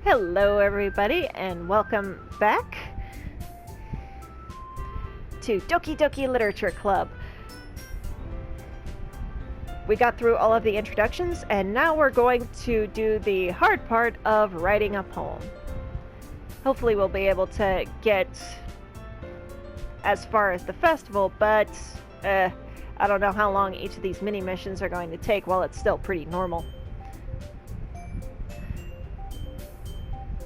Hello everybody and welcome back to Doki Literature Club. We got through all of the introductions and now we're going to do the hard part of writing a poem. Hopefully we'll be able to get as far as the festival, but I don't know how long each of these mini missions are going to take while it's still pretty normal.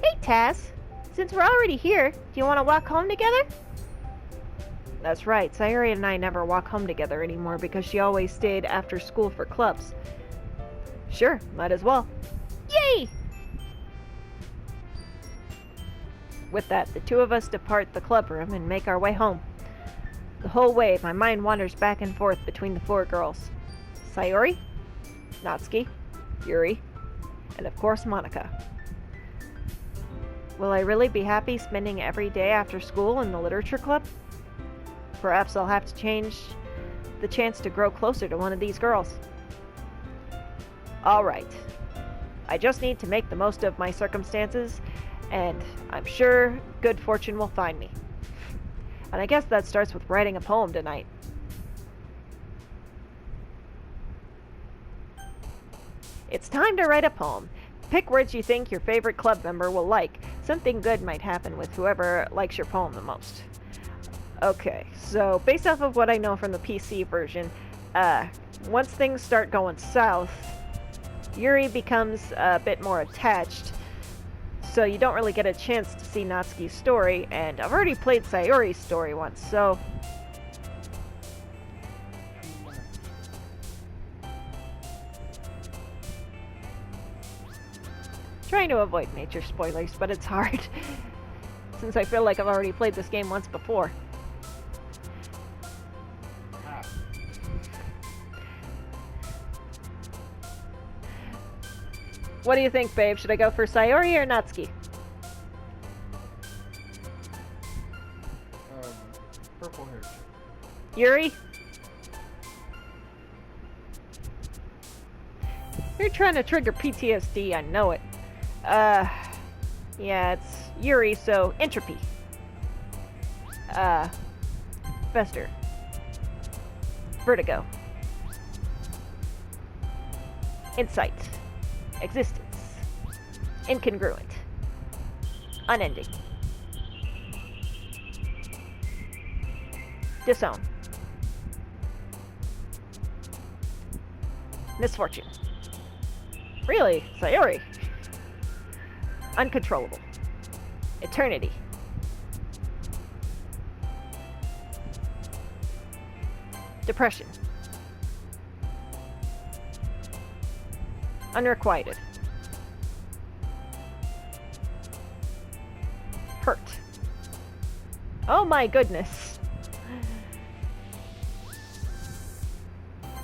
Hey Taz, since we're already here, do you want to walk home together? That's right, Sayuri and I never walk home together anymore because she always stayed after school for clubs. Sure, might as well. Yay! With that, the two of us depart the club room and make our way home. The whole way, my mind wanders back and forth between the four girls. Sayuri, Natsuki, Yuri, and of course Monika. Will I really be happy spending every day after school in the literature club? Perhaps I'll have to change the chance to grow closer to one of these girls. Alright. I just need to make the most of my circumstances, and I'm sure good fortune will find me. And I guess that starts with writing a poem tonight. It's time to write a poem. Pick words you think your favorite club member will like. Something good might happen with whoever likes your poem the most. Okay, so based off of what I know from the PC version, once things start going south, Yuri becomes a bit more attached, so you don't really get a chance to see Natsuki's story, and I've already played Sayuri's story once, so... Trying to avoid nature spoilers, but it's hard, since I feel like I've already played this game once before. What do you think, babe? Should I go for Sayuri or Natsuki? Purple hair. Yuri? You're trying to trigger PTSD, I know it. Yeah, it's Yuri, so entropy. Fester. Vertigo. Insight. Existence. Incongruent. Unending. Disown. Misfortune. Really? Sayuri? Uncontrollable. Eternity. Depression. Unrequited. Hurt. Oh my goodness.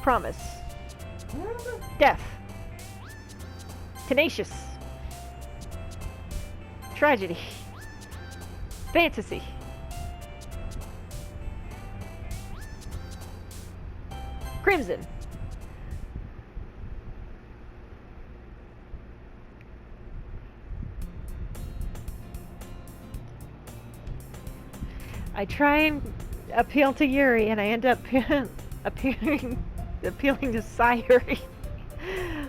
Promise. Death. Tenacious. Tragedy. Fantasy. Crimson. I try and appeal to Yuri and I end up appealing to Sayuri.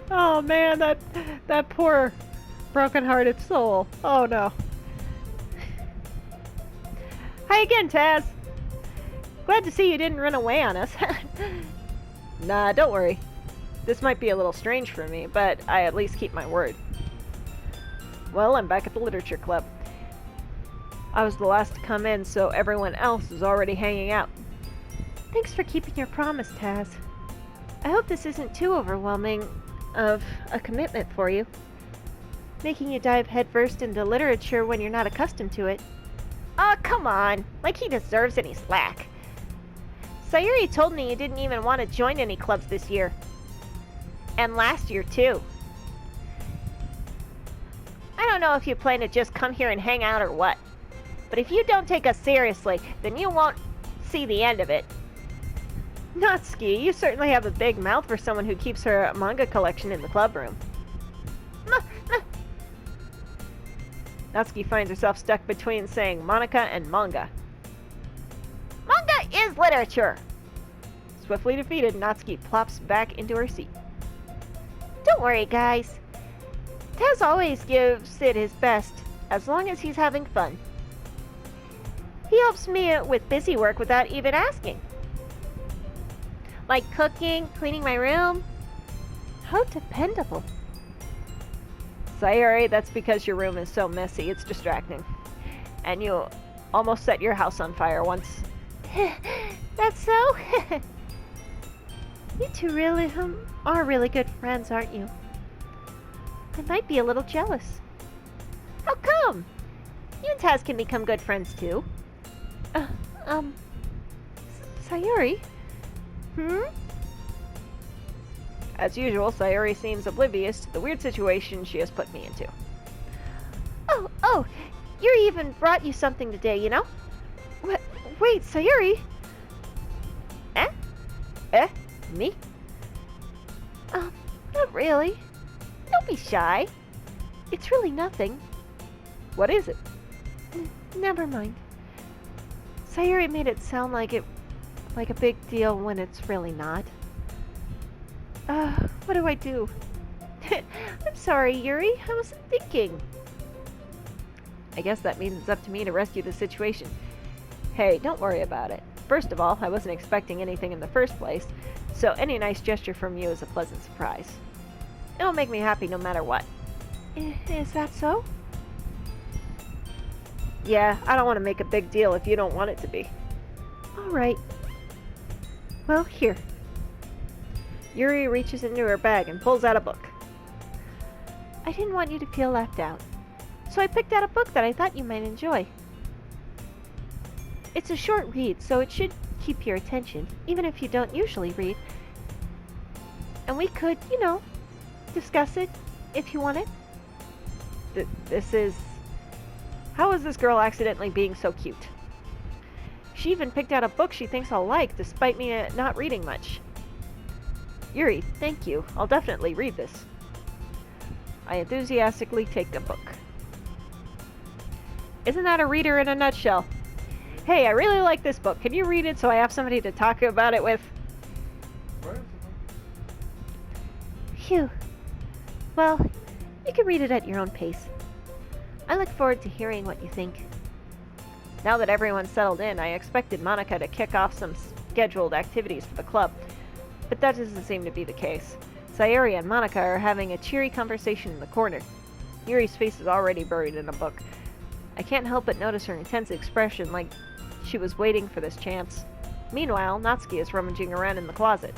Oh man, that poor broken-hearted soul. Oh no. Hi again, Taz. Glad to see you didn't run away on us. Nah, don't worry. This might be a little strange for me, but I at least keep my word. Well, I'm back at the literature club. I was the last to come in, so everyone else is already hanging out. Thanks for keeping your promise, Taz. I hope this isn't too overwhelming of a commitment for you. Making you dive headfirst into literature when you're not accustomed to it. Oh, come on. Like he deserves any slack. Sayuri told me you didn't even want to join any clubs this year. And last year, too. I don't know if you plan to just come here and hang out or what. But if you don't take us seriously, then you won't see the end of it. Natsuki, you certainly have a big mouth for someone who keeps her manga collection in the club room. Natsuki finds herself stuck between saying Monica and manga. Manga is literature! Swiftly defeated, Natsuki plops back into her seat. Don't worry, guys. Taz always gives it his best, as long as he's having fun. He helps me with busy work without even asking. Like cooking, cleaning my room. How dependable. Sayori, that's because your room is so messy, it's distracting. And you almost set your house on fire once. That's so? You two really are really good friends, aren't you? I might be a little jealous. How come? You and Taz can become good friends too. Sayori? As usual, Sayori seems oblivious to the weird situation she has put me into. Oh, Yuri even brought you something today, you know? Wait, Sayori? Me? Not really. Don't be shy. It's really nothing. What is it? Never mind. Sayori made it sound like a big deal when it's really not. What do I do? I'm sorry, Yuri. I wasn't thinking. I guess that means it's up to me to rescue the situation. Hey, don't worry about it. First of all, I wasn't expecting anything in the first place, so any nice gesture from you is a pleasant surprise. It'll make me happy no matter what. Is that so? Yeah, I don't want to make a big deal if you don't want it to be. All right. Well, here. Yuri reaches into her bag and pulls out a book. I didn't want you to feel left out, so I picked out a book that I thought you might enjoy. It's a short read, so it should keep your attention, even if you don't usually read. And we could, discuss it if you wanted. This is... How is this girl accidentally being so cute? She even picked out a book she thinks I'll like, despite me not reading much. Yuri, thank you. I'll definitely read this. I enthusiastically take the book. Isn't that a reader in a nutshell? Hey, I really like this book. Can you read it so I have somebody to talk about it with? Phew. Well, you can read it at your own pace. I look forward to hearing what you think. Now that everyone's settled in, I expected Monica to kick off some scheduled activities for the club, but that doesn't seem to be the case. Sayori and Monica are having a cheery conversation in the corner. Yuri's face is already buried in a book. I can't help but notice her intense expression, like she was waiting for this chance. Meanwhile, Natsuki is rummaging around in the closet.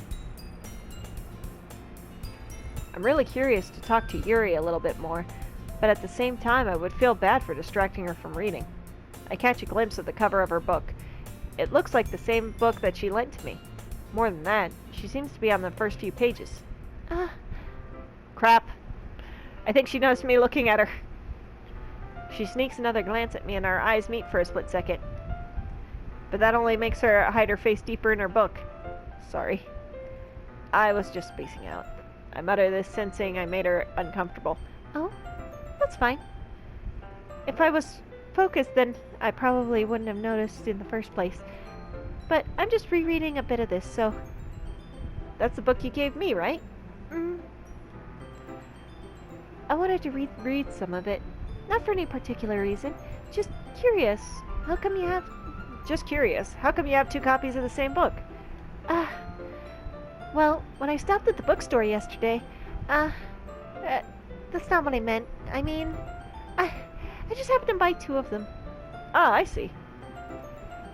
I'm really curious to talk to Yuri a little bit more, but at the same time I would feel bad for distracting her from reading. I catch a glimpse of the cover of her book. It looks like the same book that she lent to me. More than that, she seems to be on the first few pages. Crap. I think she noticed me looking at her. She sneaks another glance at me and our eyes meet for a split second. But that only makes her hide her face deeper in her book. Sorry. I was just spacing out. I mutter this, sensing I made her uncomfortable. Oh, that's fine. If I was focused, then I probably wouldn't have noticed in the first place. But I'm just rereading a bit of this, so... That's the book you gave me, right? I wanted to read some of it. Not for any particular reason. Just curious. How come you have... Just curious. How come you have two copies of the same book? Well, when I stopped at the bookstore yesterday, that's not what I meant. I mean, I just happened to buy two of them. Ah, I see.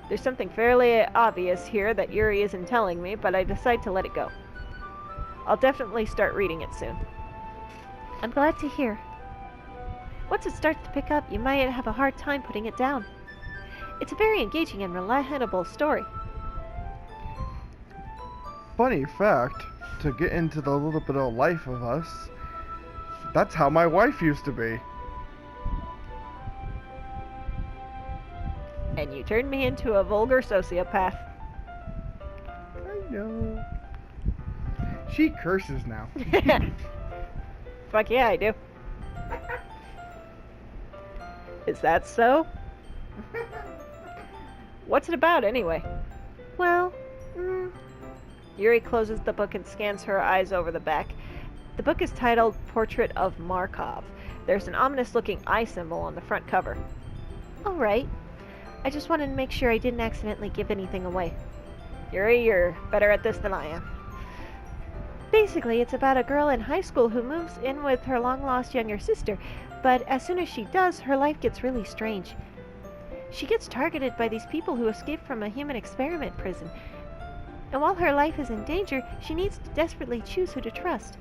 There's something fairly obvious here that Yuri isn't telling me, but I decide to let it go. I'll definitely start reading it soon. I'm glad to hear. Once it starts to pick up, you might have a hard time putting it down. It's a very engaging and relatable story. Funny fact, to get into the little bit of life of us, that's how my wife used to be. And you turned me into a vulgar sociopath. I know. She curses now. Fuck yeah, I do. Is that so? What's it about, anyway? Well, Yuri closes the book and scans her eyes over the back. The book is titled Portrait of Markov. There's an ominous-looking eye symbol on the front cover. alright. I just wanted to make sure I didn't accidentally give anything away. Yuri, you're better at this than I am. Basically, it's about a girl in high school who moves in with her long-lost younger sister, but as soon as she does, her life gets really strange. She gets targeted by these people who escaped from a human experiment prison. And while her life is in danger, she needs to desperately choose who to trust.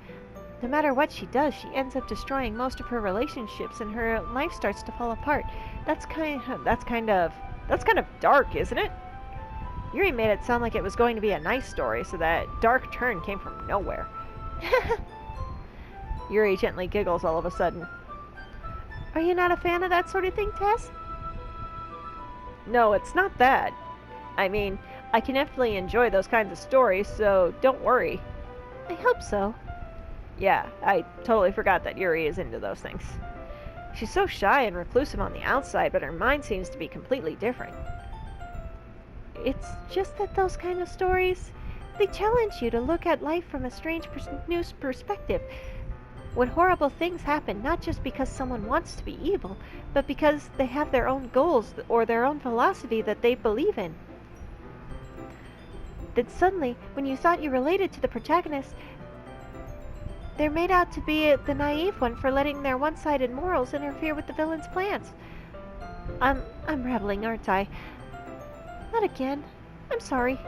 No matter what she does, she ends up destroying most of her relationships and her life starts to fall apart. That's kind of dark, isn't it? Yuri made it sound like it was going to be a nice story, so that Dark turn came from nowhere. Yuri gently giggles all of a sudden. Are you not a fan of that sort of thing, Tess? No, it's not that. I mean, I can definitely enjoy those kinds of stories, so don't worry. I hope so. Yeah, I totally forgot that Yuri is into those things. She's so shy and reclusive on the outside, but her mind seems to be completely different. It's just that those kind of stories, they challenge you to look at life from a strange new perspective. When horrible things happen, not just because someone wants to be evil, but because they have their own goals or their own philosophy that they believe in. Then suddenly, when you thought you related to the protagonist, they're made out to be the naive one for letting their one-sided morals interfere with the villain's plans. I'm rambling, aren't I? Not again. I'm sorry.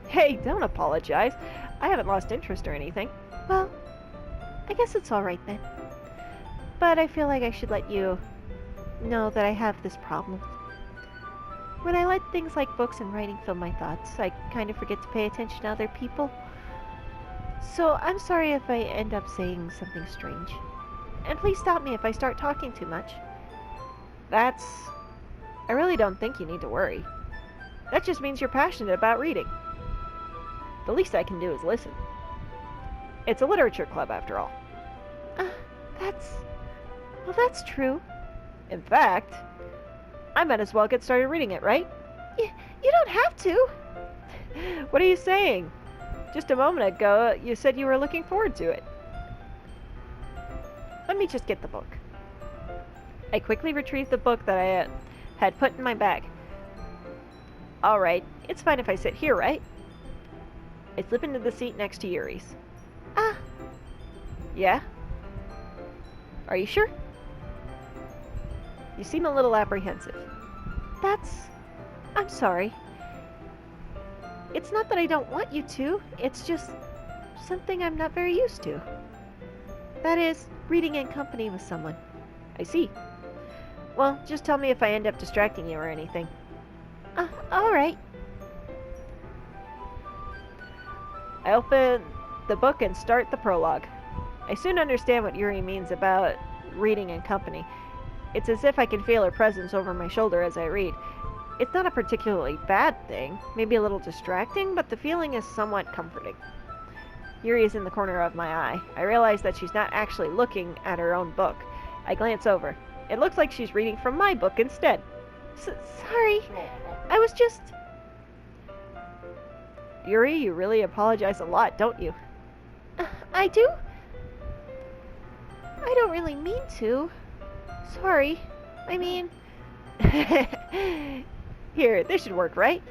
Hey, don't apologize. I haven't lost interest or anything. Well, I guess it's alright then. But I feel like I should let you know that I have this problem. When I let things like books and writing fill my thoughts, I kind of forget to pay attention to other people. So I'm sorry if I end up saying something strange. And please stop me if I start talking too much. I really don't think you need to worry. That just means you're passionate about reading. The least I can do is listen. It's a literature club, after all. That's true. In fact, I might as well get started reading it, right? You don't have to. What are you saying? Just a moment ago, you said you were looking forward to it. Let me just get the book. I quickly retrieved the book that I had put in my bag. Alright, it's fine if I sit here, right? I slip into the seat next to Yuri's. Yeah? Are you sure? You seem a little apprehensive. I'm sorry. It's not that I don't want you to, it's just something I'm not very used to. That is, reading in company with someone. I see. Well, just tell me if I end up distracting you or anything. Alright. I open the book and start the prologue. I soon understand what Yuri means about reading in company. It's as if I can feel her presence over my shoulder as I read. It's not a particularly bad thing, maybe a little distracting, but the feeling is somewhat comforting. Yuri is in the corner of my eye. I realize that she's not actually looking at her own book. I glance over. It looks like she's reading from my book instead. Sorry. I was just... Yuri, you really apologize a lot, don't you? I do? I don't really mean to. Sorry. I mean... Here, this should work, right?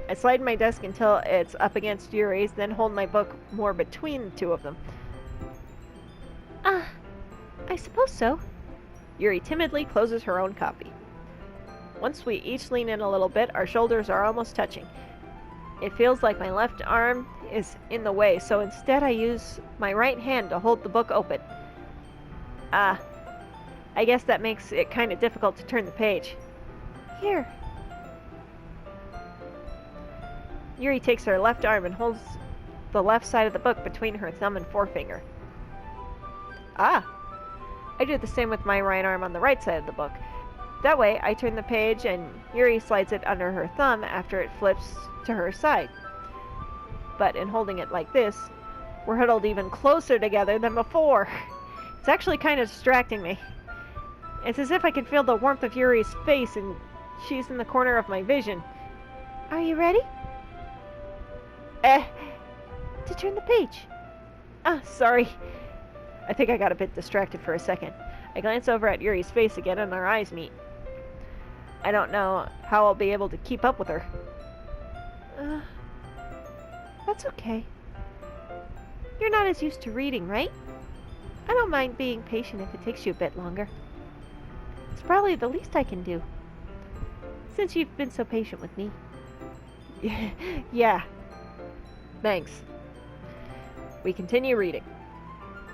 I slide my desk until it's up against Yuri's, then hold my book more between the two of them. I suppose so. Yuri timidly closes her own copy. Once we each lean in a little bit, our shoulders are almost touching. It feels like my left arm is in the way, so instead I use my right hand to hold the book open. I guess that makes it kind of difficult to turn the page. Here. Yuri takes her left arm and holds the left side of the book between her thumb and forefinger. I do the same with my right arm on the right side of the book. That way, I turn the page and Yuri slides it under her thumb after it flips to her side. But in holding it like this, we're huddled even closer together than before. It's actually kind of distracting me. It's as if I could feel the warmth of Yuri's face and she's in the corner of my vision. Are you ready? To turn the page. Ah, sorry. I think I got a bit distracted for a second. I glance over at Yuri's face again and our eyes meet. I don't know how I'll be able to keep up with her. That's okay. You're not as used to reading, right? I don't mind being patient if it takes you a bit longer. It's probably the least I can do, since you've been so patient with me. Yeah. Thanks. We continue reading.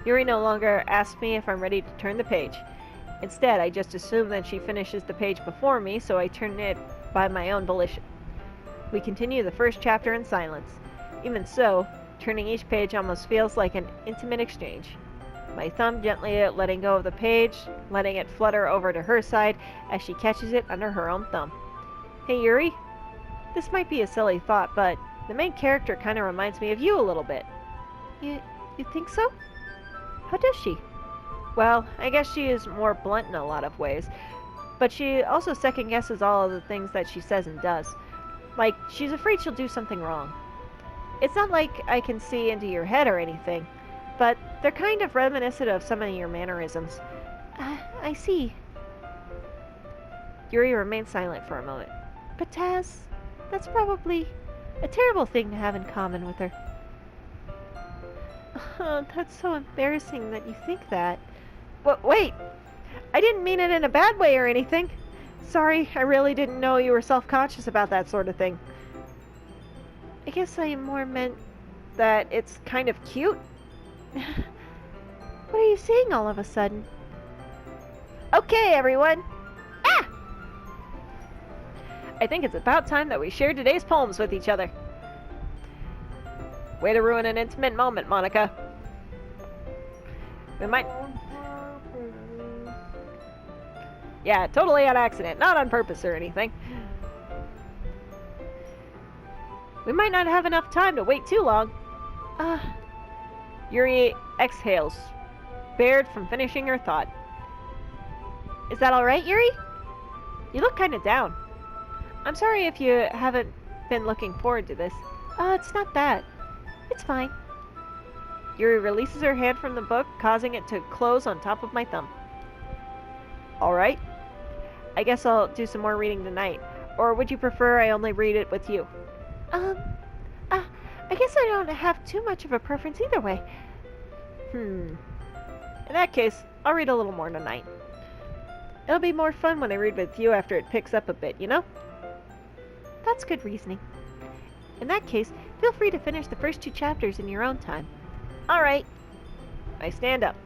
Yuri no longer asks me if I'm ready to turn the page. Instead, I just assume that she finishes the page before me, so I turn it by my own volition. We continue the first chapter in silence. Even so, turning each page almost feels like an intimate exchange. My thumb gently letting go of the page, letting it flutter over to her side as she catches it under her own thumb. Hey Yuri, this might be a silly thought, but the main character kind of reminds me of you a little bit. You think so? How does she? Well, I guess she is more blunt in a lot of ways, but she also second guesses all of the things that she says and does. Like, she's afraid she'll do something wrong. It's not like I can see into your head or anything, but they're kind of reminiscent of some of your mannerisms. I see. Yuri remained silent for a moment. But Taz, that's probably a terrible thing to have in common with her. Oh, that's so embarrassing that you think that. Wait! I didn't mean it in a bad way or anything. Sorry, I really didn't know you were self-conscious about that sort of thing. I guess I more meant... that it's kind of cute? What are you saying all of a sudden? Okay, everyone! Ah! I think it's about time that we share today's poems with each other. Way to ruin an intimate moment, Monica. We might... Yeah, totally on accident, not on purpose or anything. We might not have enough time to wait too long. Yuri exhales, bared from finishing her thought. Is that alright, Yuri? You look kinda down. I'm sorry if you haven't been looking forward to this. It's not that. It's fine. Yuri releases her hand from the book, causing it to close on top of my thumb. Alright. I guess I'll do some more reading tonight. Or would you prefer I only read it with you? I guess I don't have too much of a preference either way. In that case, I'll read a little more tonight. It'll be more fun when I read with you after it picks up a bit, you know? That's good reasoning. In that case, feel free to finish the first 2 chapters in your own time. Alright. I stand up.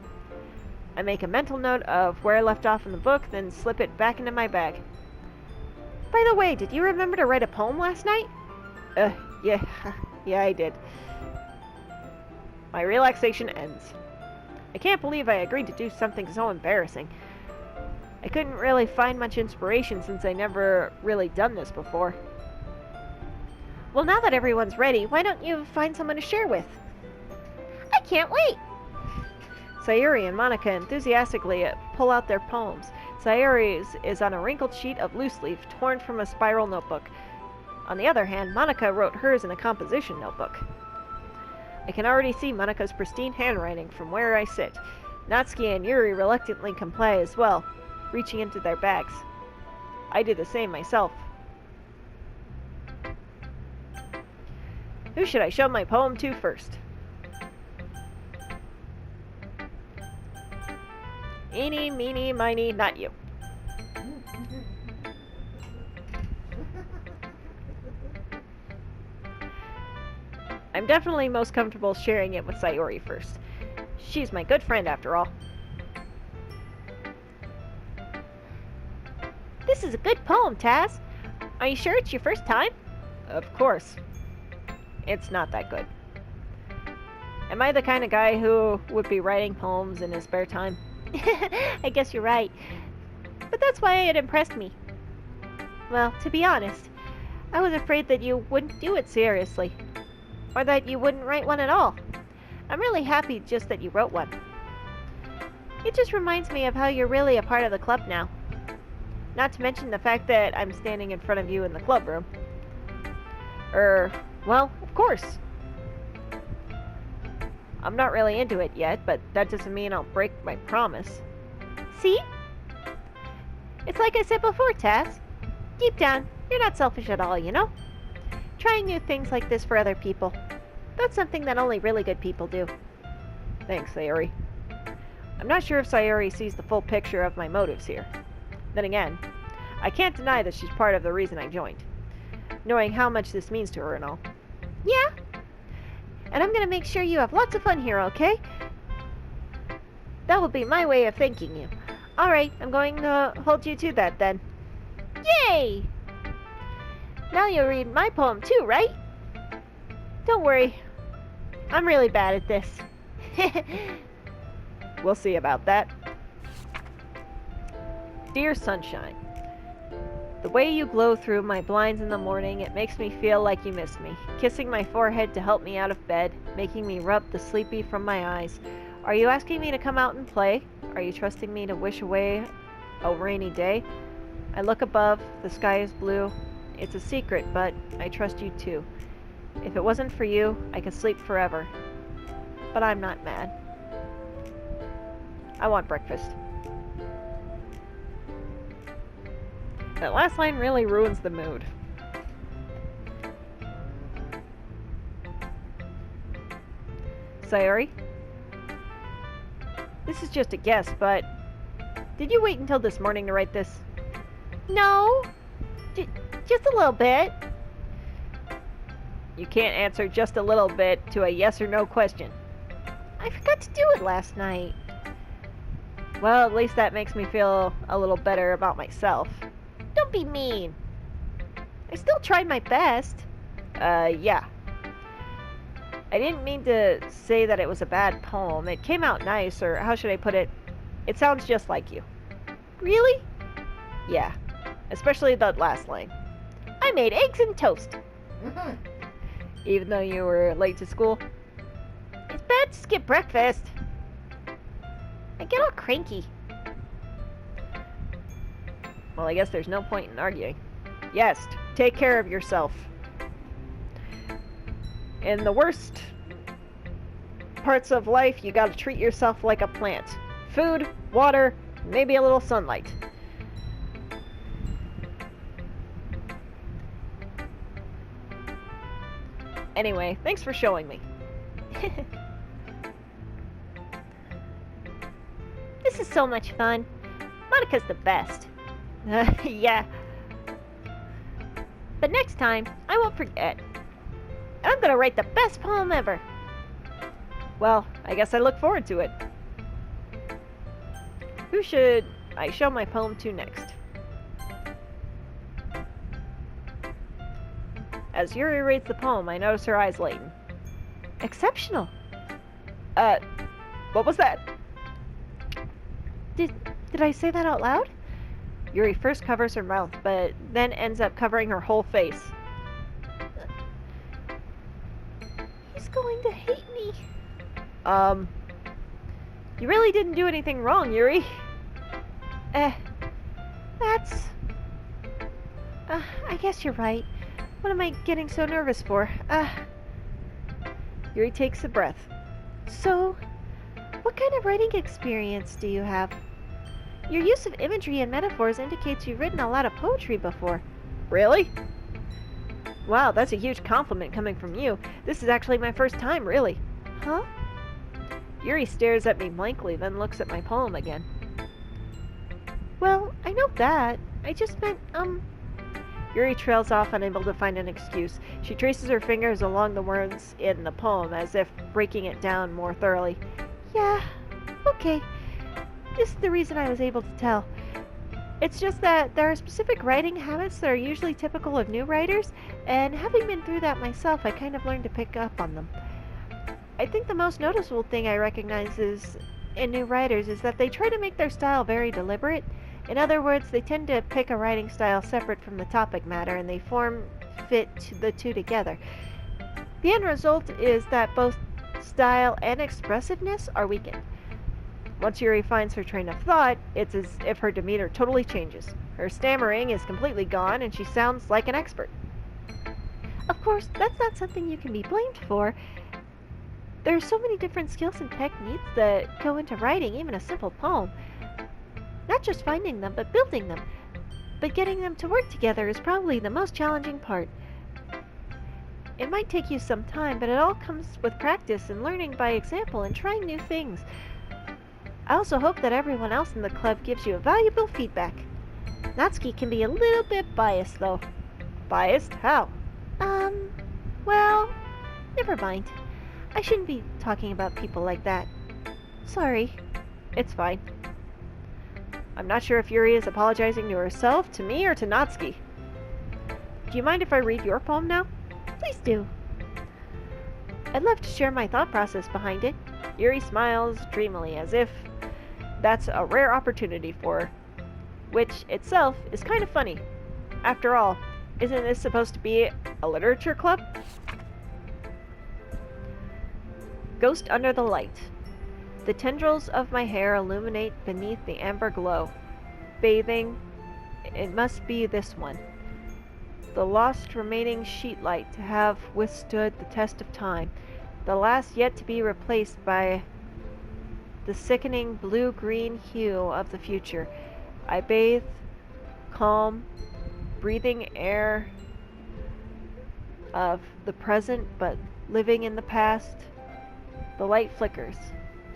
I make a mental note of where I left off in the book, then slip it back into my bag. By the way, did you remember to write a poem last night? Yeah. Yeah, I did. My relaxation ends. I can't believe I agreed to do something so embarrassing. I couldn't really find much inspiration since I never really done this before. Well, now that everyone's ready, why don't you find someone to share with? I can't wait! Sayuri and Monica enthusiastically pull out their poems. Sayuri's is on a wrinkled sheet of loose leaf torn from a spiral notebook. On the other hand, Monica wrote hers in a composition notebook. I can already see Monica's pristine handwriting from where I sit. Natsuki and Yuri reluctantly comply as well, reaching into their bags. I do the same myself. Who should I show my poem to first? Eeny, meeny, miny, not you. I'm definitely most comfortable sharing it with Sayuri first. She's my good friend after all. This is a good poem, Taz. Are you sure it's your first time? Of course. It's not that good. Am I the kind of guy who would be writing poems in his spare time? I guess you're right. But that's why it impressed me. Well, to be honest, I was afraid that you wouldn't do it seriously. Or that you wouldn't write one at all. I'm really happy just that you wrote one. It just reminds me of how you're really a part of the club now. Not to mention the fact that I'm standing in front of you in the club room. Well, of course. I'm not really into it yet, but that doesn't mean I'll break my promise. See? It's like I said before, Taz. Deep down, you're not selfish at all, you know? Trying new things like this for other people. That's something that only really good people do. Thanks, Sayori. I'm not sure if Sayori sees the full picture of my motives here. Then again, I can't deny that she's part of the reason I joined. Knowing how much this means to her and all. Yeah? And I'm gonna make sure you have lots of fun here, okay? That will be my way of thanking you. Alright, I'm going to hold you to that then. Yay! Now you'll read my poem too, right? Don't worry. I'm really bad at this. We'll see about that. Dear Sunshine, the way you glow through my blinds in the morning, it makes me feel like you miss me. Kissing my forehead to help me out of bed, making me rub the sleepy from my eyes. Are you asking me to come out and play? Are you trusting me to wish away a rainy day? I look above, the sky is blue. It's a secret, but I trust you too. If it wasn't for you, I could sleep forever. But I'm not mad. I want breakfast. That last line really ruins the mood. Sayori? This is just a guess, but did you wait until this morning to write this? No. Just a little bit. You can't answer just a little bit to a yes or no question. I forgot to do it last night. Well, at least that makes me feel a little better about myself. Don't be mean. I still tried my best. Yeah. I didn't mean to say that it was a bad poem. It came out nice, or how should I put it? It sounds just like you. Really? Yeah. Especially that last line. I made eggs and toast. Even though you were late to school? It's bad to skip breakfast. I get all cranky. Well, I guess there's no point in arguing. Yes, take care of yourself. In the worst parts of life, you gotta treat yourself like a plant. Food, water, maybe a little sunlight. Anyway, thanks for showing me. This is so much fun. Monica's the best. Yeah. But next time, I won't forget. And I'm gonna write the best poem ever. Well, I guess I look forward to it. Who should I show my poem to next? As Yuri reads the poem, I notice her eyes lighten. Exceptional. What was that? Did I say that out loud? Yuri first covers her mouth, but then ends up covering her whole face. He's going to hate me. You really didn't do anything wrong, Yuri. That's... I guess you're right. What am I getting so nervous for? Yuri takes a breath. So, what kind of writing experience do you have? Your use of imagery and metaphors indicates you've written a lot of poetry before. Really? Wow, that's a huge compliment coming from you. This is actually my first time, really. Huh? Yuri stares at me blankly, then looks at my poem again. Well, I know that. I just meant, Yuri trails off, unable to find an excuse. She traces her fingers along the words in the poem, as if breaking it down more thoroughly. Yeah, okay. This is the reason I was able to tell. It's just that there are specific writing habits that are usually typical of new writers, and having been through that myself, I kind of learned to pick up on them. I think the most noticeable thing I recognize in new writers is that they try to make their style very deliberate. In other words, they tend to pick a writing style separate from the topic matter, and they fit the two together. The end result is that both style and expressiveness are weakened. Once Yuri finds her train of thought, it's as if her demeanor totally changes. Her stammering is completely gone, and she sounds like an expert. Of course, that's not something you can be blamed for. There are so many different skills and techniques that go into writing even a simple poem. Not just finding them, but building them. But getting them to work together is probably the most challenging part. It might take you some time, but it all comes with practice and learning by example and trying new things. I also hope that everyone else in the club gives you valuable feedback. Natsuki can be a little bit biased, though. Biased? How? Well, never mind. I shouldn't be talking about people like that. Sorry. It's fine. I'm not sure if Yuri is apologizing to herself, to me, or to Natsuki. Do you mind if I read your poem now? Please do. I'd love to share my thought process behind it. Yuri smiles dreamily, as if that's a rare opportunity for her, which itself is kind of funny. After all, isn't this supposed to be a literature club? Ghost under the light. The tendrils of my hair illuminate beneath the amber glow. Bathing, it must be this one. The lost remaining sheet light to have withstood the test of time. The last yet to be replaced by the sickening blue-green hue of the future. I bathe, calm, breathing air of the present, but living in the past. The light flickers.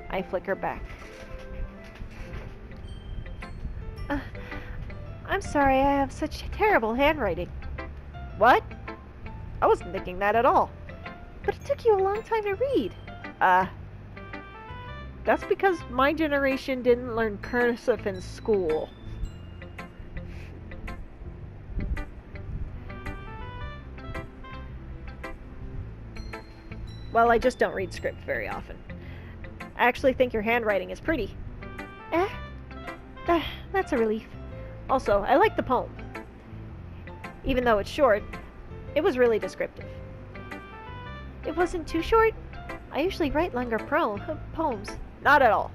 I flicker back. I'm sorry I have such terrible handwriting. What? I wasn't thinking that at all. But it took you a long time to read. That's because my generation didn't learn cursive in school. Well, I just don't read script very often. I actually think your handwriting is pretty. That's a relief. Also, I like the poem. Even though it's short, it was really descriptive. It wasn't too short? I usually write longer poems. Not at all.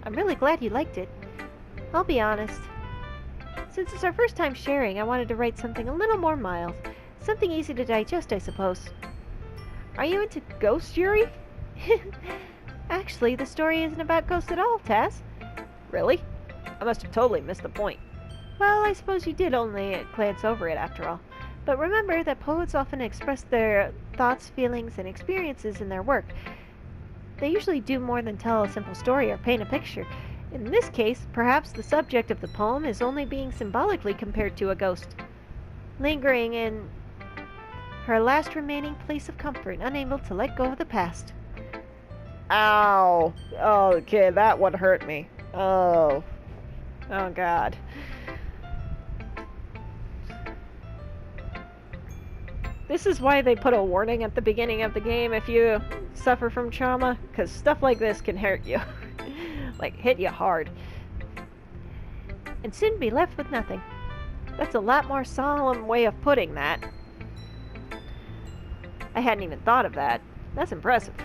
I'm really glad you liked it. I'll be honest. Since it's our first time sharing, I wanted to write something a little more mild. Something easy to digest, I suppose. Are you into ghosts, Yuri? Actually, the story isn't about ghosts at all, Taz. Really? I must have totally missed the point. Well, I suppose you did only glance over it after all. But remember that poets often express their thoughts, feelings, and experiences in their work. They usually do more than tell a simple story or paint a picture. In this case, perhaps the subject of the poem is only being symbolically compared to a ghost, lingering in her last remaining place of comfort, unable to let go of the past. Ow! Okay, that one hurt me. Oh God. This is why they put a warning at the beginning of the game if you suffer from trauma, because stuff like this can hurt you. Like, hit you hard. And soon be left with nothing. That's a lot more solemn way of putting that. I hadn't even thought of that. That's impressive.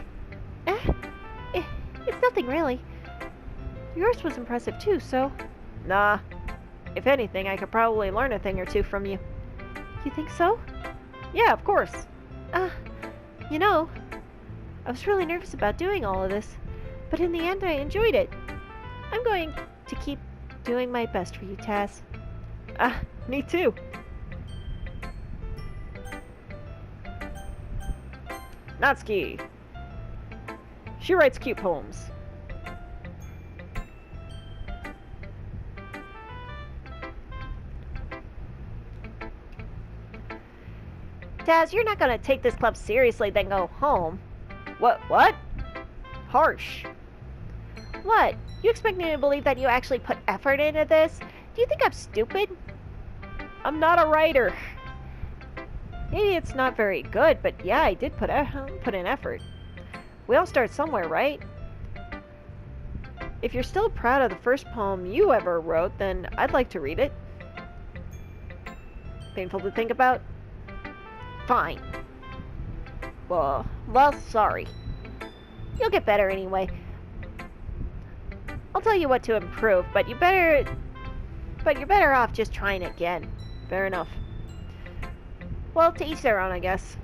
It's nothing really. Yours was impressive too, so... Nah. If anything, I could probably learn a thing or two from you. You think so? Yeah, of course. You know, I was really nervous about doing all of this, but in the end I enjoyed it. I'm going to keep doing my best for you, Taz. Me too. Natsuki. She writes cute poems. Taz, you're not gonna take this club seriously, then go home. What? Harsh. What? You expect me to believe that you actually put effort into this? Do you think I'm stupid? I'm not a writer. Maybe it's not very good, but yeah, I did put in effort. We all start somewhere, right? If you're still proud of the first poem you ever wrote, then I'd like to read it. Painful to think about? Fine. Well, sorry. You'll get better anyway. I'll tell you what to improve, but you're better off just trying again. Fair enough. Well, to each their own, I guess.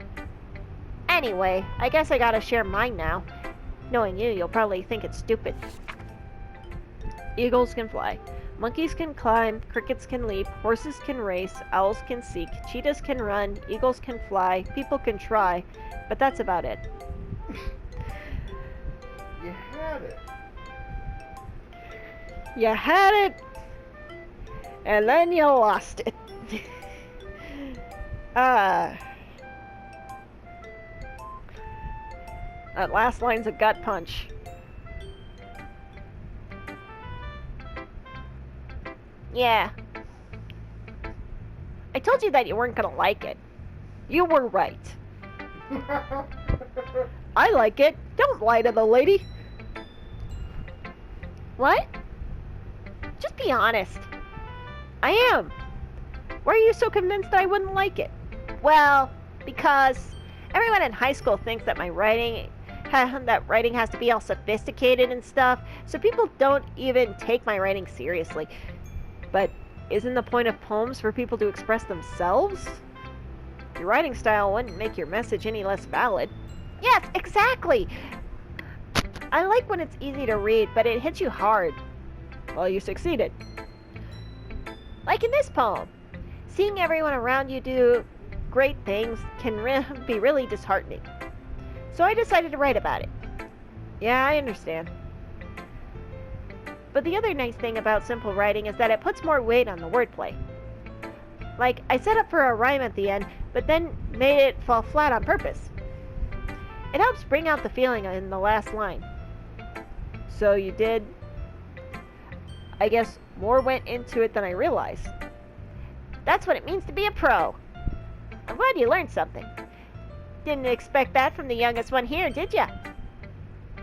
Anyway, I guess I gotta share mine now. Knowing you, you'll probably think it's stupid. Eagles can fly. Monkeys can climb, crickets can leap, horses can race, owls can seek, cheetahs can run, eagles can fly, people can try, but that's about it. You had it. You had it, and then you lost it. That last line's a gut punch. Yeah. I told you that you weren't gonna like it. You were right. I like it. Don't lie to the lady. What? Just be honest. I am. Why are you so convinced that I wouldn't like it? Well, because everyone in high school thinks that my writing has to be all sophisticated and stuff, so people don't even take my writing seriously. But isn't the point of poems for people to express themselves? Your writing style wouldn't make your message any less valid. Yes, exactly. I like when it's easy to read, but it hits you hard. Well, you succeeded. Like in this poem. Seeing everyone around you do great things can be really disheartening. So I decided to write about it. Yeah, I understand. But the other nice thing about simple writing is that it puts more weight on the wordplay. Like, I set up for a rhyme at the end, but then made it fall flat on purpose. It helps bring out the feeling in the last line. So you did, I guess, more went into it than I realized. That's what it means to be a pro. I'm glad you learned something. Didn't expect that from the youngest one here, did ya?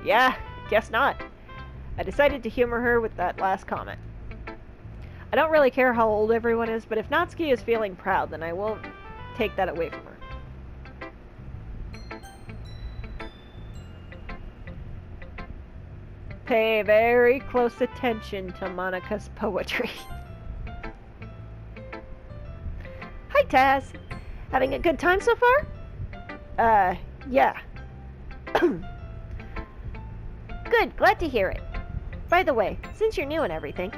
Yeah, guess not. I decided to humor her with that last comment. I don't really care how old everyone is, but if Natsuki is feeling proud, then I won't take that away from her. Pay very close attention to Monika's poetry. Hi, Taz. Having a good time so far? Yeah. Good, glad to hear it. By the way, since you're new and everything,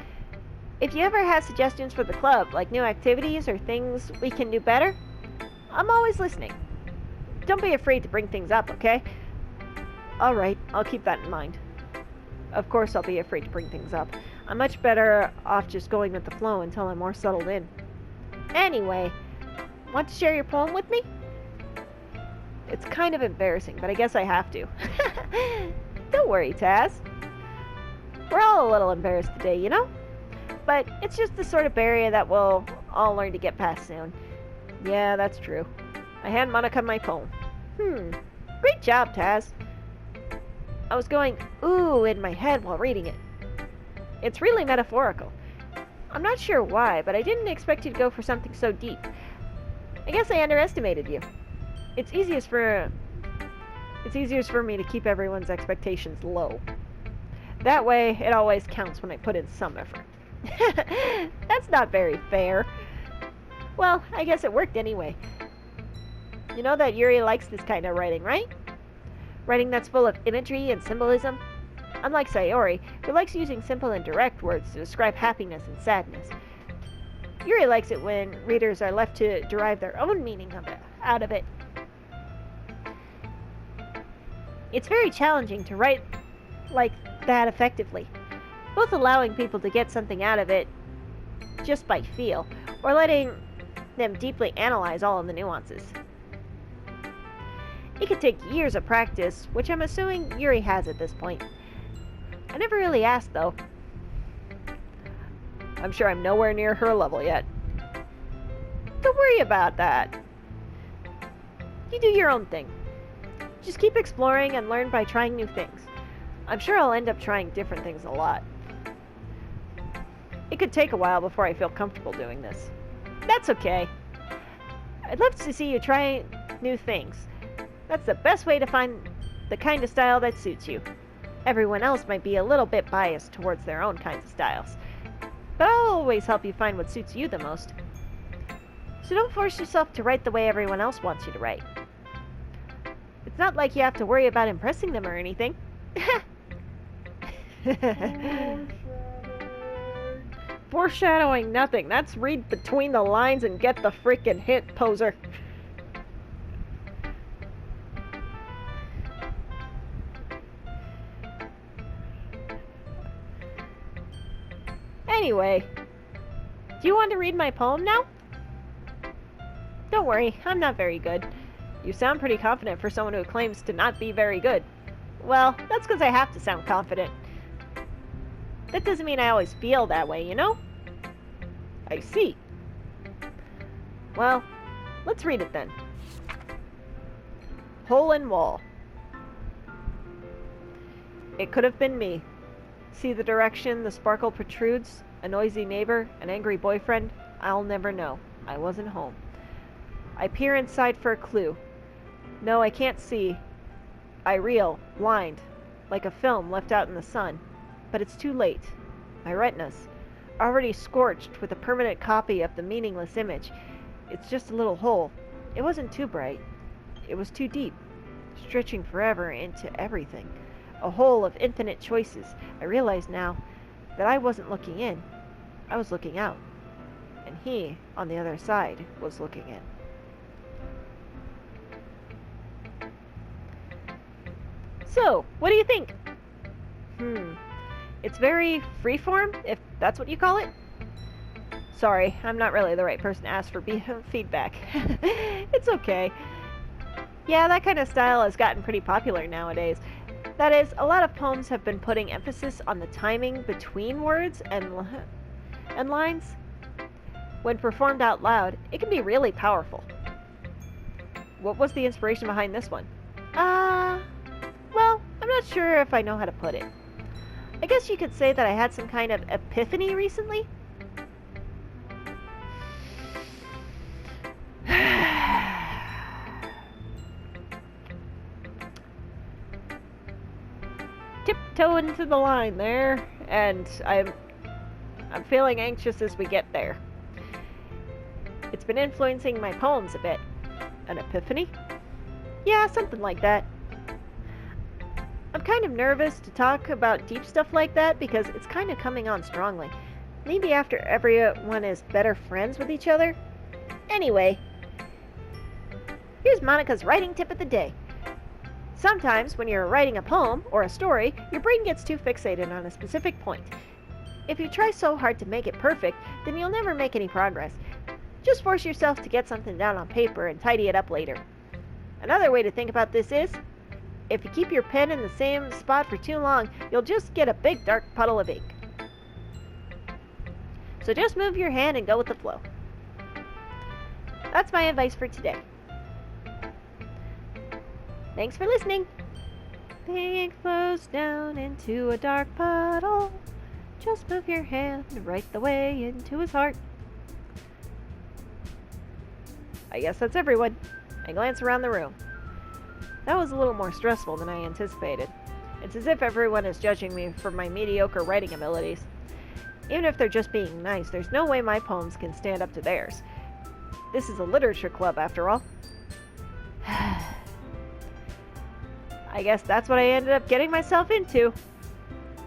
if you ever have suggestions for the club, like new activities or things we can do better, I'm always listening. Don't be afraid to bring things up, okay? Alright, I'll keep that in mind. Of course I'll be afraid to bring things up. I'm much better off just going with the flow until I'm more settled in. Anyway, want to share your poem with me? It's kind of embarrassing, but I guess I have to. Don't worry, Taz. We're all a little embarrassed today, you know? But it's just the sort of barrier that we'll all learn to get past soon. Yeah, that's true. I hand Monika my poem. Great job, Taz. I was going, ooh, in my head while reading it. It's really metaphorical. I'm not sure why, but I didn't expect you to go for something so deep. I guess I underestimated you. It's easiest for me to keep everyone's expectations low. That way, it always counts when I put in some effort. That's not very fair. Well, I guess it worked anyway. You know that Yuri likes this kind of writing, right? Writing that's full of imagery and symbolism. Unlike Sayori, who likes using simple and direct words to describe happiness and sadness. Yuri likes it when readers are left to derive their own meaning out of it. It's very challenging to write like that effectively, both allowing people to get something out of it just by feel, or letting them deeply analyze all of the nuances. It could take years of practice, which I'm assuming Yuri has at this point. I never really asked, though. I'm sure I'm nowhere near her level yet. Don't worry about that. You do your own thing. Just keep exploring and learn by trying new things. I'm sure I'll end up trying different things a lot. It could take a while before I feel comfortable doing this. That's okay. I'd love to see you try new things. That's the best way to find the kind of style that suits you. Everyone else might be a little bit biased towards their own kinds of styles. But I'll always help you find what suits you the most. So don't force yourself to write the way everyone else wants you to write. It's not like you have to worry about impressing them or anything. Foreshadowing nothing. That's read between the lines and get the freaking hint, poser. Anyway, do you want to read my poem now? Don't worry, I'm not very good. You sound pretty confident for someone who claims to not be very good. Well, that's because I have to sound confident. That doesn't mean I always feel that way, you know? I see. Well, let's read it then. Hole in wall. It could have been me. See the direction the sparkle protrudes? A noisy neighbor? An angry boyfriend? I'll never know. I wasn't home. I peer inside for a clue. No, I can't see. I reel, blind, like a film left out in the sun. But it's too late. My retinas, already scorched with a permanent copy of the meaningless image. It's just a little hole. It wasn't too bright. It was too deep, stretching forever into everything. A hole of infinite choices. I realize now that I wasn't looking in. I was looking out. And he, on the other side, was looking in. So, what do you think? It's very freeform, if that's what you call it. Sorry, I'm not really the right person to ask for feedback. It's okay. Yeah, that kind of style has gotten pretty popular nowadays. That is, a lot of poems have been putting emphasis on the timing between words and lines. When performed out loud, it can be really powerful. What was the inspiration behind this one? Well, I'm not sure if I know how to put it. I guess you could say that I had some kind of epiphany recently. Tiptoe into the line there, and I'm feeling anxious as we get there. It's been influencing my poems a bit. An epiphany? Yeah, something like that. I'm kind of nervous to talk about deep stuff like that because it's kind of coming on strongly. Maybe after everyone is better friends with each other. Anyway, here's Monica's writing tip of the day. Sometimes when you're writing a poem or a story, your brain gets too fixated on a specific point. If you try so hard to make it perfect, then you'll never make any progress. Just force yourself to get something down on paper and tidy it up later. Another way to think about this is, if you keep your pen in the same spot for too long, you'll just get a big dark puddle of ink. So just move your hand and go with the flow. That's my advice for today. Thanks for listening. The ink flows down into a dark puddle. Just move your hand right the way into his heart. I guess that's everyone. I glance around the room. That was a little more stressful than I anticipated. It's as if everyone is judging me for my mediocre writing abilities. Even if they're just being nice, there's no way my poems can stand up to theirs. This is a literature club, after all. I guess that's what I ended up getting myself into.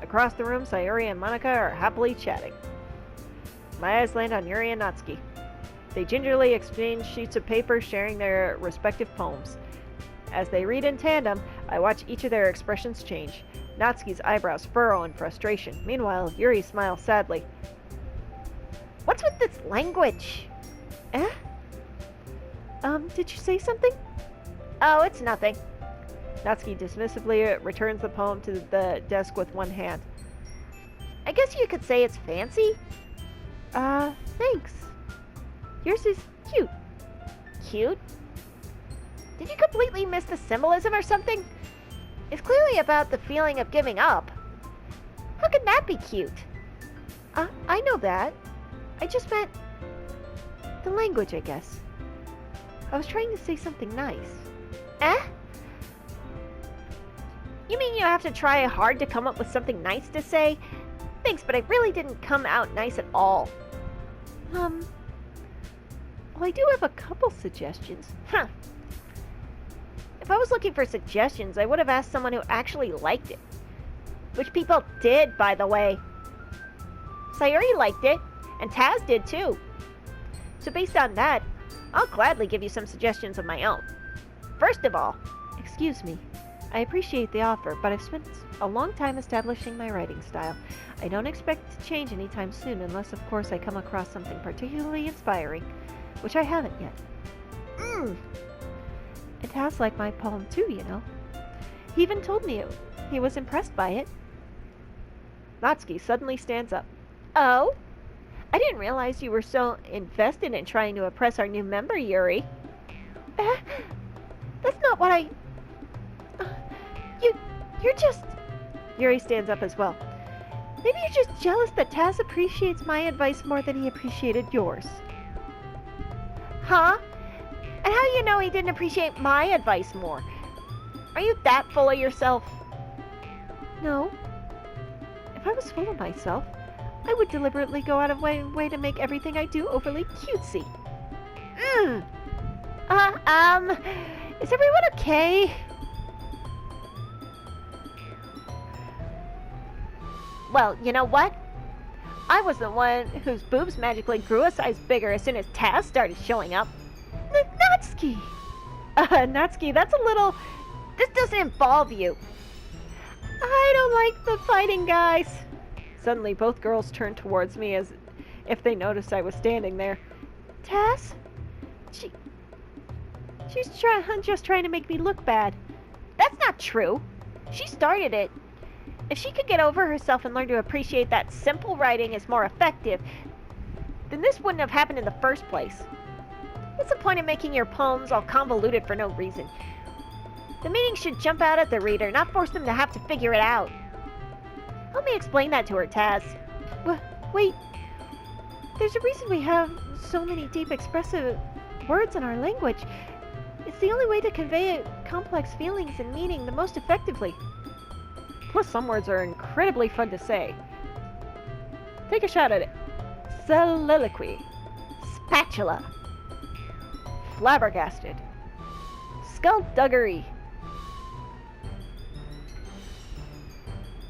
Across the room, Sayuri and Monica are happily chatting. My eyes land on Yuri and Natsuki. They gingerly exchange sheets of paper, sharing their respective poems. As they read in tandem, I watch each of their expressions change. Natsuki's eyebrows furrow in frustration. Meanwhile, Yuri smiles sadly. What's with this language? Eh? Did you say something? Oh, it's nothing. Natsuki dismissively returns the poem to the desk with one hand. I guess you could say it's fancy. Thanks. Yours is cute. Cute? Did you completely miss the symbolism or something? It's clearly about the feeling of giving up. How could that be cute? I know that. I just meant the language, I guess. I was trying to say something nice. Eh? You mean you have to try hard to come up with something nice to say? Thanks, but I really didn't come out nice at all. Well, I do have a couple suggestions. Huh. If I was looking for suggestions, I would have asked someone who actually liked it. Which people did, by the way. Sayuri liked it, and Taz did too. So based on that, I'll gladly give you some suggestions of my own. First of all, Excuse me. I appreciate the offer, but I've spent a long time establishing my writing style. I don't expect to change anytime soon unless, of course, I come across something particularly inspiring, which I haven't yet. It has like my poem too, you know. He even told me he was impressed by it. Natsuki suddenly stands up. Oh? I didn't realize you were so invested in trying to impress our new member, Yuri. That's not what I... You're just... Yuri stands up as well. Maybe you're just jealous that Taz appreciates my advice more than he appreciated yours. Huh? And how do you know he didn't appreciate my advice more? Are you that full of yourself? No. If I was full of myself, I would deliberately go out of my way to make everything I do overly cutesy. Is everyone okay? Well, you know what? I was the one whose boobs magically grew a size bigger as soon as Taz started showing up. Natsuki! Natsuki, that's a little... This doesn't involve you. I don't like the fighting, guys. Suddenly, both girls turned towards me as if they noticed I was standing there. Taz? She's just trying to make me look bad. That's not true. She started it. If she could get over herself and learn to appreciate that simple writing is more effective, then this wouldn't have happened in the first place. What's the point of making your poems all convoluted for no reason? The meaning should jump out at the reader, not force them to have to figure it out. Help me explain that to her, Taz. Wait. There's a reason we have so many deep expressive words in our language. It's the only way to convey complex feelings and meaning the most effectively. Plus, some words are incredibly fun to say. Take a shot at it. Soliloquy. Spatula. Flabbergasted. Skullduggery.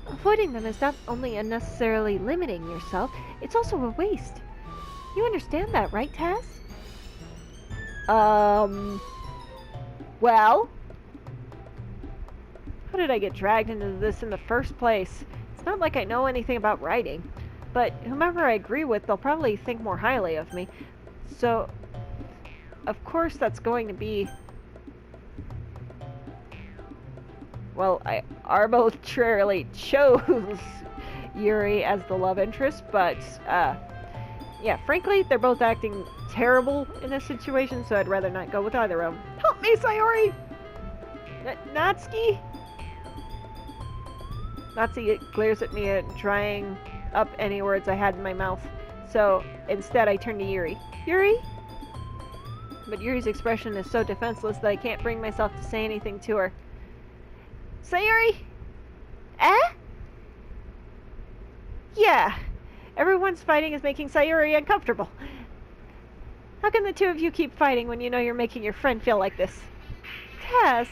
Avoiding them is not only unnecessarily limiting yourself, it's also a waste. You understand that, right, Taz? Well? How did I get dragged into this in the first place? It's not like I know anything about writing, but whomever I agree with, they'll probably think more highly of me. So, of course that's going to be... Well, I arbitrarily chose Yuri as the love interest, but, yeah, frankly, they're both acting terrible in this situation, so I'd rather not go with either of them. Help me, Sayori! Natsuki? Natsuki glares at me, drying up any words I had in my mouth. So, instead, I turn to Yuri. Yuri? But Yuri's expression is so defenseless that I can't bring myself to say anything to her. Sayuri? Yeah. Everyone's fighting is making Sayuri uncomfortable. How can the two of you keep fighting when you know you're making your friend feel like this? Tess.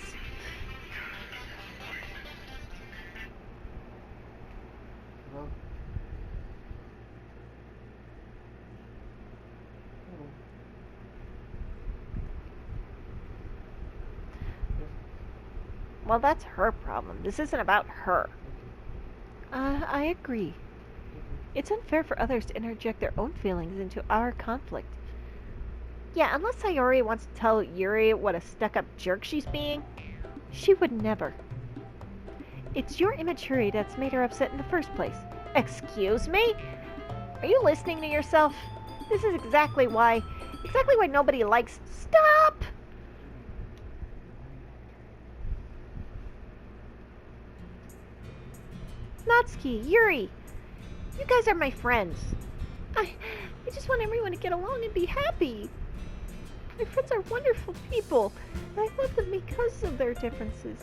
Well, that's her problem. This isn't about her. I agree. It's unfair for others to interject their own feelings into our conflict. Yeah, unless Sayori wants to tell Yuri what a stuck-up jerk she's being. She would never. It's your immaturity that's made her upset in the first place. Excuse me? Are you listening to yourself? This is exactly why nobody likes... Stop! Natsuki, Yuri, you guys are my friends. I just want everyone to get along and be happy. My friends are wonderful people, and I love them because of their differences.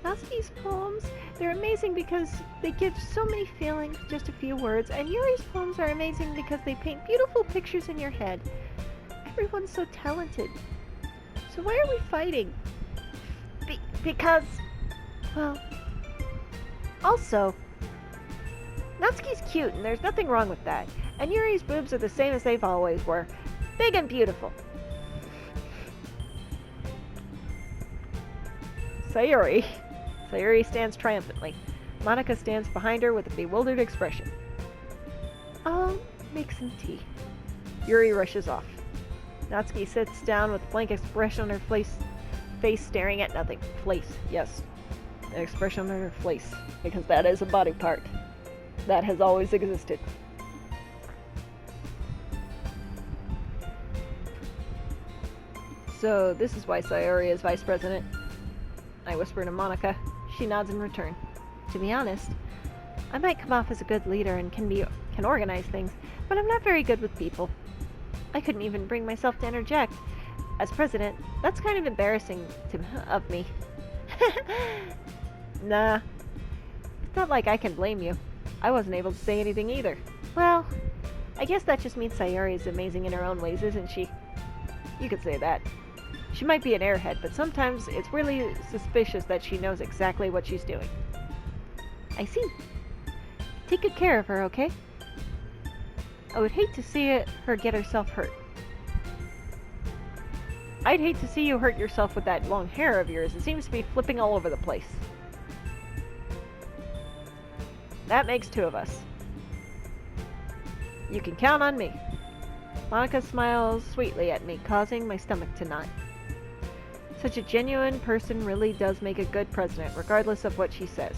Natsuki's poems, they're amazing because they give so many feelings with just a few words, and Yuri's poems are amazing because they paint beautiful pictures in your head. Everyone's so talented. So why are we fighting? Because, Well, also, Natsuki's cute, and there's nothing wrong with that. And Yuri's boobs are the same as they've always were. Big and beautiful. Sayuri. Sayuri stands triumphantly. Monica stands behind her with a bewildered expression. I'll make some tea. Yuri rushes off. Natsuki sits down with a blank expression on her face staring at nothing. Face, yes. An expression on her face, because that is a body part. That has always existed. So, this is why Sayori is vice president. I whisper to Monica. She nods in return. To be honest, I might come off as a good leader and can organize things, but I'm not very good with people. I couldn't even bring myself to interject. As president, that's kind of embarrassing of me. Nah. It's not like I can blame you. I wasn't able to say anything either. Well, I guess that just means Sayori is amazing in her own ways, isn't she? You could say that. She might be an airhead, but sometimes it's really suspicious that she knows exactly what she's doing. I see. Take good care of her, okay? I would hate to see her get herself hurt. I'd hate to see you hurt yourself with that long hair of yours. It seems to be flipping all over the place. That makes two of us. You can count on me. Monica smiles sweetly at me, causing my stomach to knot. Such a genuine person really does make a good president, regardless of what she says.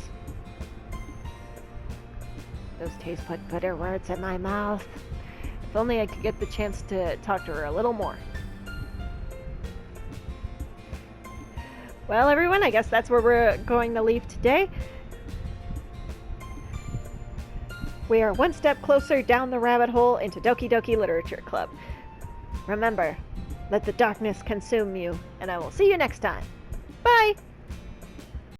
Those taste put bitter words in my mouth. If only I could get the chance to talk to her a little more. Well, everyone, I guess that's where we're going to leave today. We are one step closer down the rabbit hole into Doki Doki Literature Club. Remember, let the darkness consume you, and I will see you next time. Bye!